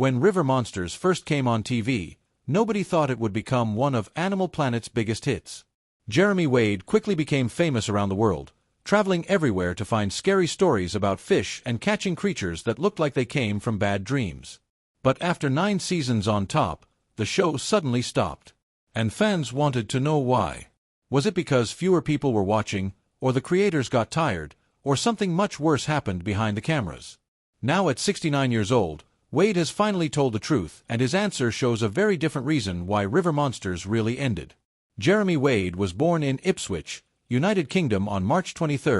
When River Monsters first came on TV, nobody thought it would become one of Animal Planet's biggest hits. Jeremy Wade quickly became famous around the world, traveling everywhere to find scary stories about fish and catching creatures that looked like they came from bad dreams. But after 9 seasons on top, the show suddenly stopped. And fans wanted to know why. Was it because fewer people were watching, or the creators got tired, or something much worse happened behind the cameras? Now at 69 years old, Wade has finally told the truth, and his answer shows a very different reason why River Monsters really ended. Jeremy Wade was born in Ipswich, United Kingdom on March 23,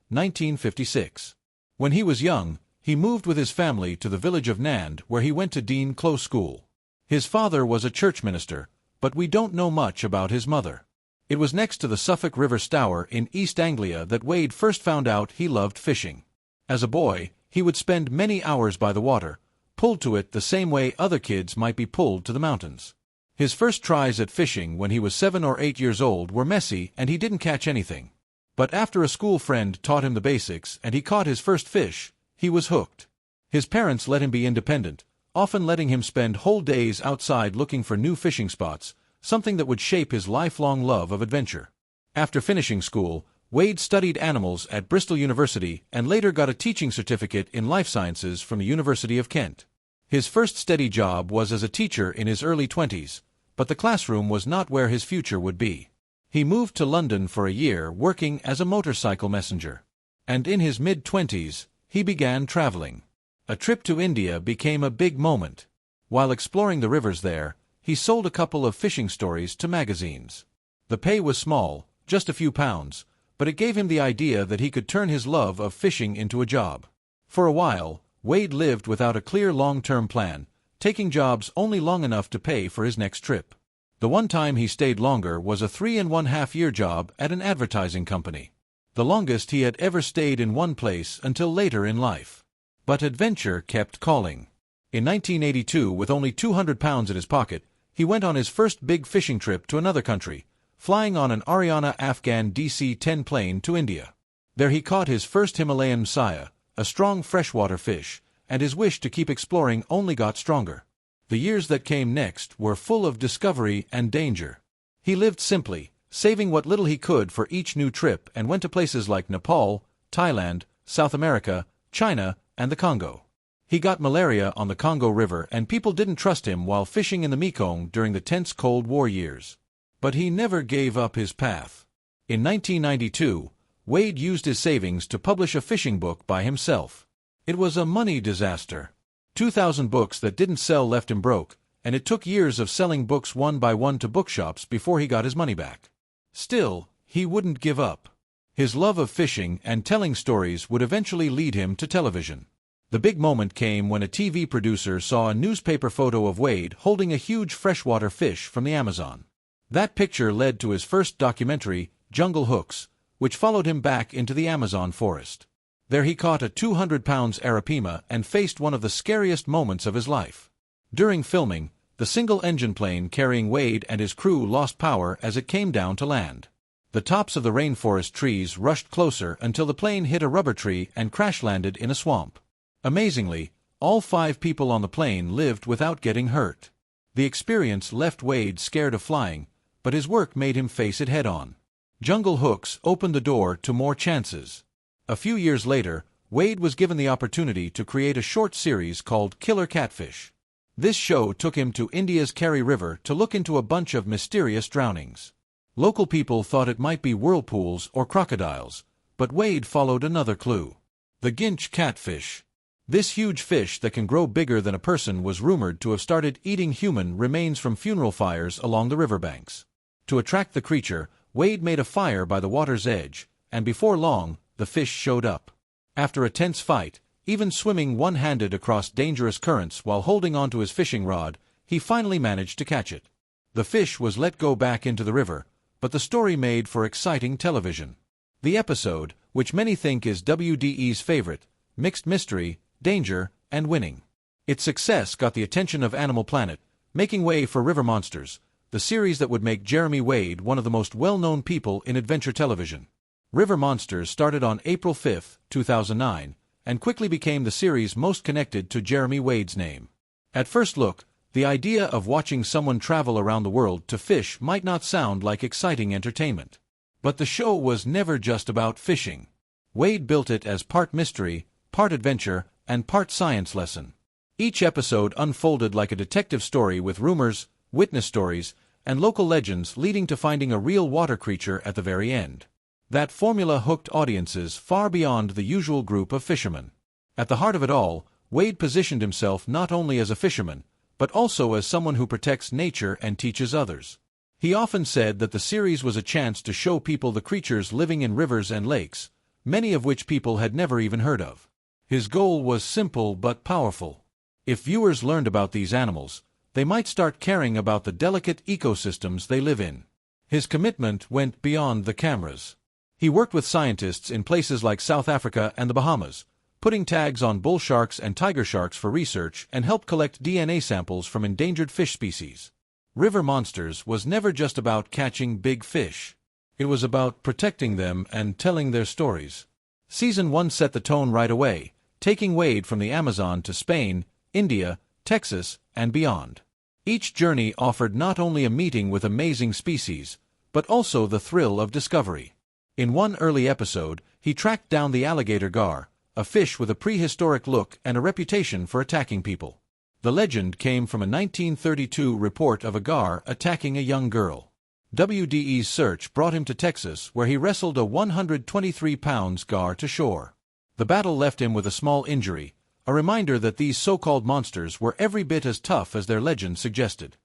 1956. When he was young, he moved with his family to the village of Nand, where he went to Dean Close School. His father was a church minister, but we don't know much about his mother. It was next to the Suffolk River Stour in East Anglia that Wade first found out he loved fishing. As a boy, he would spend many hours by the water, pulled to it the same way other kids might be pulled to the mountains. His first tries at fishing when he was 7 or 8 years old were messy and he didn't catch anything. But after a school friend taught him the basics and he caught his first fish, he was hooked. His parents let him be independent, often letting him spend whole days outside looking for new fishing spots, something that would shape his lifelong love of adventure. After finishing school, Wade studied animals at Bristol University and later got a teaching certificate in life sciences from the University of Kent. His first steady job was as a teacher in his early 20s, but the classroom was not where his future would be. He moved to London for a year working as a motorcycle messenger. And in his mid-20s, he began traveling. A trip to India became a big moment. While exploring the rivers there, he sold a couple of fishing stories to magazines. The pay was small, just a few pounds, but it gave him the idea that he could turn his love of fishing into a job. For a while, Wade lived without a clear long-term plan, taking jobs only long enough to pay for his next trip. The one time he stayed longer was a 3.5-year job at an advertising company. The longest he had ever stayed in one place until later in life. But adventure kept calling. In 1982, with only £200 in his pocket, he went on his first big fishing trip to another country, flying on an Ariana Afghan DC-10 plane to India. There he caught his first Himalayan Messiah, a strong freshwater fish, and his wish to keep exploring only got stronger. The years that came next were full of discovery and danger. He lived simply, saving what little he could for each new trip, and went to places like Nepal, Thailand, South America, China, and the Congo. He got malaria on the Congo River and people didn't trust him while fishing in the Mekong during the tense Cold War years. But he never gave up his path. In 1992, Wade used his savings to publish a fishing book by himself. It was a money disaster. 2,000 books that didn't sell left him broke, and it took years of selling books one by one to bookshops before he got his money back. Still, he wouldn't give up. His love of fishing and telling stories would eventually lead him to television. The big moment came when a TV producer saw a newspaper photo of Wade holding a huge freshwater fish from the Amazon. That picture led to his first documentary, Jungle Hooks, which followed him back into the Amazon forest. There he caught a 200-pound arapaima and faced one of the scariest moments of his life. During filming, the single-engine plane carrying Wade and his crew lost power as it came down to land. The tops of the rainforest trees rushed closer until the plane hit a rubber tree and crash-landed in a swamp. Amazingly, all 5 people on the plane lived without getting hurt. The experience left Wade scared of flying, but his work made him face it head-on. Jungle Hooks opened the door to more chances. A few years later, Wade was given the opportunity to create a short series called Killer Catfish. This show took him to India's Kerry River to look into a bunch of mysterious drownings. Local people thought it might be whirlpools or crocodiles, but Wade followed another clue. The Ginch catfish. This huge fish that can grow bigger than a person was rumored to have started eating human remains from funeral fires along the riverbanks. To attract the creature, Wade made a fire by the water's edge, and before long, the fish showed up. After a tense fight, even swimming one-handed across dangerous currents while holding onto his fishing rod, he finally managed to catch it. The fish was let go back into the river, but the story made for exciting television. The episode, which many think is WDE's favorite, mixed mystery, danger, and winning. Its success got the attention of Animal Planet, making way for River Monsters, the series that would make Jeremy Wade one of the most well-known people in adventure television. River Monsters started on April 5, 2009, and quickly became the series most connected to Jeremy Wade's name. At first look, the idea of watching someone travel around the world to fish might not sound like exciting entertainment. But the show was never just about fishing. Wade built it as part mystery, part adventure, and part science lesson. Each episode unfolded like a detective story with rumors, witness stories, and local legends leading to finding a real water creature at the very end. That formula hooked audiences far beyond the usual group of fishermen. At the heart of it all, Wade positioned himself not only as a fisherman, but also as someone who protects nature and teaches others. He often said that the series was a chance to show people the creatures living in rivers and lakes, many of which people had never even heard of. His goal was simple but powerful. If viewers learned about these animals, they might start caring about the delicate ecosystems they live in. His commitment went beyond the cameras. He worked with scientists in places like South Africa and the Bahamas, putting tags on bull sharks and tiger sharks for research, and helped collect DNA samples from endangered fish species. River Monsters was never just about catching big fish. It was about protecting them and telling their stories. Season 1 set the tone right away, taking Wade from the Amazon to Spain, India, Texas, and beyond. Each journey offered not only a meeting with amazing species, but also the thrill of discovery. In one early episode, he tracked down the alligator gar, a fish with a prehistoric look and a reputation for attacking people. The legend came from a 1932 report of a gar attacking a young girl. WDE's search brought him to Texas, where he wrestled a 123-pound gar to shore. The battle left him with a small injury, a reminder that these so-called monsters were every bit as tough as their legend suggested.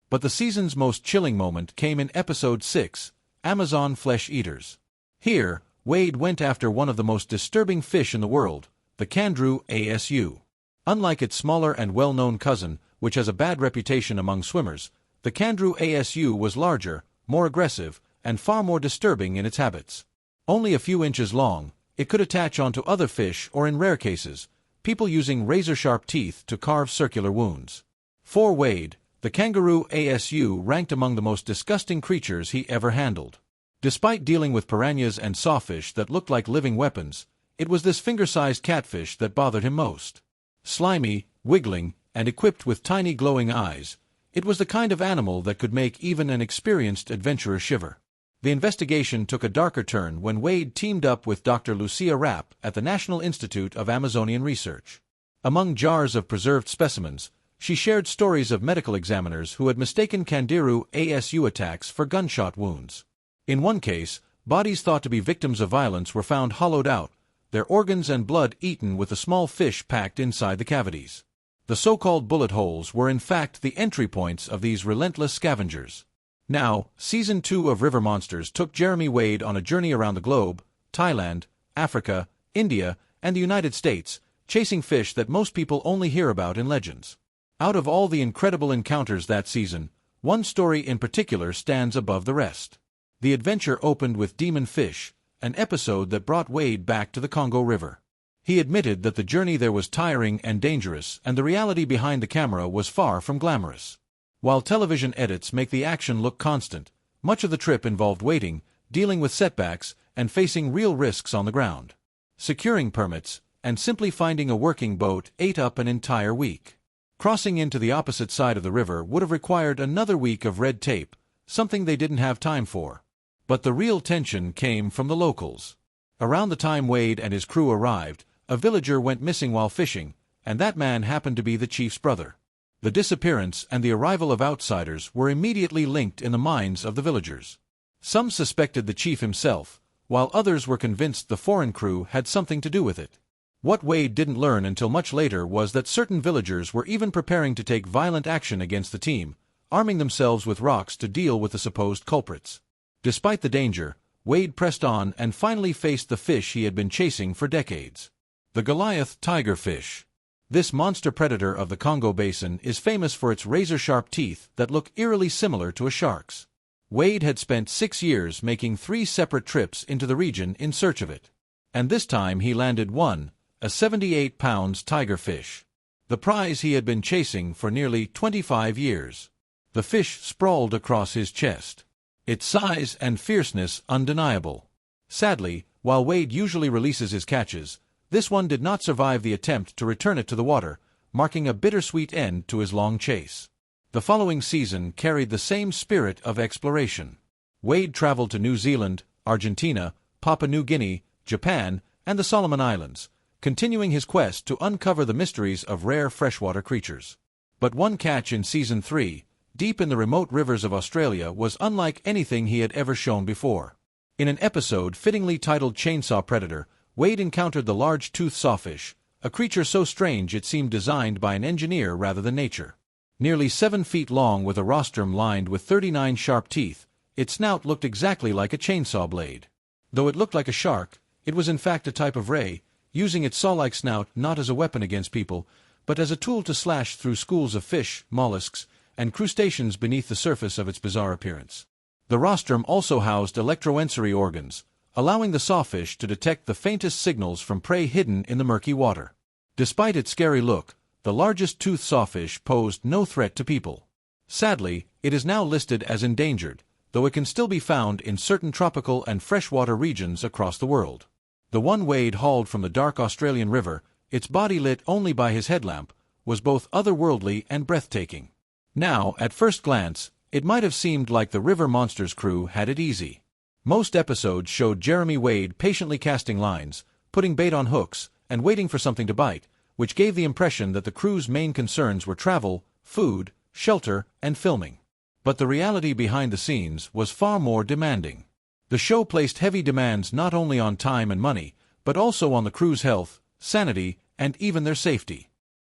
But the season's most chilling moment came in Episode 6, Amazon Flesh Eaters. Here, Wade went after one of the most disturbing fish in the world, the Kandrou ASU. Unlike its smaller and well-known cousin, which has a bad reputation among swimmers, the Kandrou ASU was larger, more aggressive, and far more disturbing in its habits. Only a few inches long, it could attach onto other fish or, in rare cases, people using razor-sharp teeth to carve circular wounds. For Wade, the Kangaroo ASU ranked among the most disgusting creatures he ever handled. Despite dealing with piranhas and sawfish that looked like living weapons, it was this finger-sized catfish that bothered him most. Slimy, wiggling, and equipped with tiny glowing eyes, it was the kind of animal that could make even an experienced adventurer shiver. The investigation took a darker turn when Wade teamed up with Dr. Lucia Rapp at the National Institute of Amazonian Research. Among jars of preserved specimens, she shared stories of medical examiners who had mistaken Kandrou ASU attacks for gunshot wounds. In one case, bodies thought to be victims of violence were found hollowed out, their organs and blood eaten with a small fish packed inside the cavities. The so-called bullet holes were in fact the entry points of these relentless scavengers. Now, Season 2 of River Monsters took Jeremy Wade on a journey around the globe, Thailand, Africa, India, and the United States, chasing fish that most people only hear about in legends. Out of all the incredible encounters that season, one story in particular stands above the rest. The adventure opened with Demon Fish, an episode that brought Wade back to the Congo River. He admitted that the journey there was tiring and dangerous, and the reality behind the camera was far from glamorous. While television edits make the action look constant, much of the trip involved waiting, dealing with setbacks, and facing real risks on the ground. Securing permits, and simply finding a working boat ate up an entire week. Crossing into the opposite side of the river would have required another week of red tape, something they didn't have time for. But the real tension came from the locals. Around the time Wade and his crew arrived, a villager went missing while fishing, and that man happened to be the chief's brother. The disappearance and the arrival of outsiders were immediately linked in the minds of the villagers. Some suspected the chief himself, while others were convinced the foreign crew had something to do with it. What Wade didn't learn until much later was that certain villagers were even preparing to take violent action against the team, arming themselves with rocks to deal with the supposed culprits. Despite the danger, Wade pressed on and finally faced the fish he had been chasing for decades. The Goliath tigerfish. This monster predator of the Congo Basin is famous for its razor-sharp teeth that look eerily similar to a shark's. Wade had spent 6 years making 3 separate trips into the region in search of it. And this time he landed one, a 78-pound tigerfish. The prize he had been chasing for nearly 25 years. The fish sprawled across his chest. Its size and fierceness undeniable. Sadly, while Wade usually releases his catches, this one did not survive the attempt to return it to the water, marking a bittersweet end to his long chase. The following season carried the same spirit of exploration. Wade traveled to New Zealand, Argentina, Papua New Guinea, Japan, and the Solomon Islands, continuing his quest to uncover the mysteries of rare freshwater creatures. But one catch in Season 3, deep in the remote rivers of Australia, was unlike anything he had ever shown before. In an episode fittingly titled Chainsaw Predator, Wade encountered the large-toothed sawfish, a creature so strange it seemed designed by an engineer rather than nature. Nearly 7 feet long with a rostrum lined with 39 sharp teeth, its snout looked exactly like a chainsaw blade. Though it looked like a shark, it was in fact a type of ray, using its saw-like snout not as a weapon against people, but as a tool to slash through schools of fish, mollusks, and crustaceans beneath the surface of its bizarre appearance. The rostrum also housed electrosensory organs, allowing the sawfish to detect the faintest signals from prey hidden in the murky water. Despite its scary look, the largest toothed sawfish posed no threat to people. Sadly, it is now listed as endangered, though it can still be found in certain tropical and freshwater regions across the world. The one Wade hauled from the dark Australian river, its body lit only by his headlamp, was both otherworldly and breathtaking. Now, at first glance, it might have seemed like the River Monsters crew had it easy. Most episodes showed Jeremy Wade patiently casting lines, putting bait on hooks, and waiting for something to bite, which gave the impression that the crew's main concerns were travel, food, shelter, and filming. But the reality behind the scenes was far more demanding. The show placed heavy demands not only on time and money, but also on the crew's health, sanity, and even their safety.